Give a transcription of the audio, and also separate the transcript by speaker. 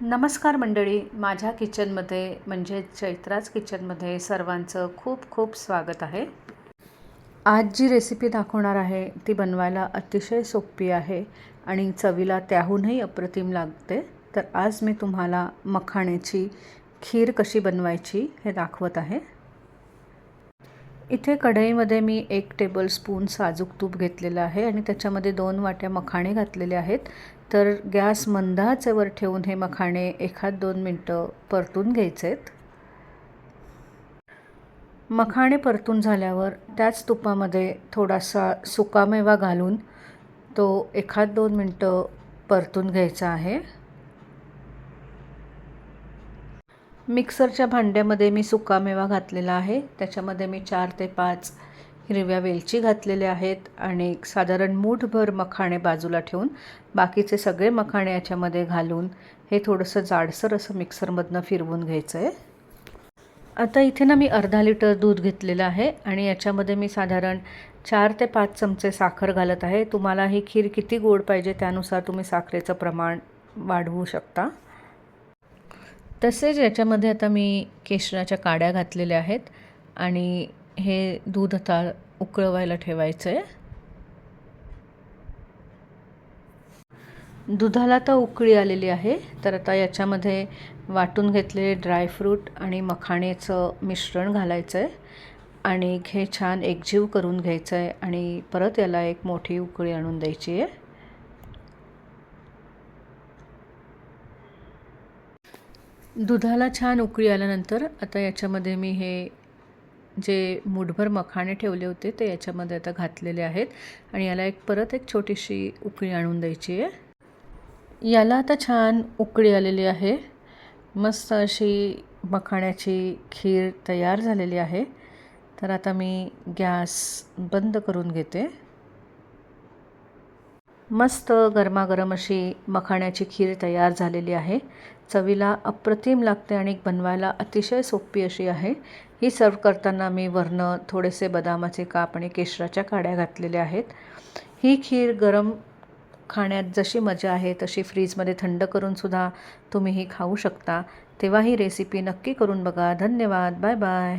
Speaker 1: नमस्कार मंडळी, माझ्या किचनमध्ये म्हणजे चैत्राज किचनमध्ये सर्वांचं खूप खूप स्वागत आहे. आज जी रेसिपी दाखवणार आहे ती बनवायला अतिशय सोपी आहे आणि चवीला त्याहूनही अप्रतिम लागते. तर आज मी तुम्हाला मखाण्याची खीर कशी बनवायची हे दाखवत आहे. इथे कढईमध्ये मी 1 टेबलस्पून साजूक तूप घेतलेलं आहे आणि त्याच्यामध्ये 2 वाट्या मखाणे घातलेले आहेत. तर गॅस मंद आचेवर ठेवून हे मखाणे 1-2 मिनटं परतून घ्यायचे आहेत. मखाणे परतून झाल्यावर त्याच तुपामध्ये थोडासा सुकामेवा घालून तो 1-2 मिनटं परतून घ्यायचा आहे. मिक्सरच्या भांड्यामध्ये मी सुकामेवा घातलेला आहे. त्याच्यामध्ये मी 4 ते 5 हिरव्या वेलची घातलेल्या आहेत आणि साधारण मूठभर मखाणे बाजूला ठेवून बाकीचे सगळे मखाणे याच्यामध्ये घालून हे थोडंसं जाडसर असं मिक्सरमधनं फिरवून घ्यायचं आहे. आता इथे ना मी अर्धा लिटर दूध घेतलेलं आहे आणि याच्यामध्ये मी साधारण 4 ते 5 चमचे साखर घालत आहे. तुम्हाला ही खीर किती गोड पाहिजे त्यानुसार तुम्ही साखरेचं प्रमाण वाढवू शकता. तसेच याच्यामध्ये आता मी केशराच्या काड्या घातलेल्या आहेत आणि हे दूध आता उकळवायला ठेवायचं आहे. दुधाला तर उकळी आलेली आहे. तर आता याच्यामध्ये वाटून घेतलेले ड्रायफ्रूट आणि मखाण्याचं मिश्रण घालायचं आहे आणि हे छान एकजीव करून घ्यायचं आहे आणि परत याला एक मोठी उकळी आणून द्यायची आहे. दुधाला छान उकळी आल्यानंतर आता याच्यामध्ये मी हे जे मूठभर मखाणे ठेवले होते ते याच्यामध्ये आता घातलेले आहेत आणि याला परत एक छोटीशी उकळी आणून द्यायची आहे. याला आता छान उकळी आलेली आहे. मस्त अशी मखाण्याची खीर तयार झालेली आहे. तर आता मी गॅस बंद करून घेते. मस्त गरमागरम अशी मखाण्याची खीर तयार झालेली आहे. चवीला अप्रतिम लागते आणि बनवायला अतिशय सोपी अशी आहे. ही सर्व करताना मी वरनं थोडेसे बदामाचे काप आणि केशराच्या काड्या घातलेल्या आहेत. ही खीर गरम खाण्यात जशी मजा आहे तशी फ्रीजमध्ये थंड करूनसुद्धा तुम्ही ही खाऊ शकता. तेव्हा ही रेसिपी नक्की करून बघा. धन्यवाद. Bye bye.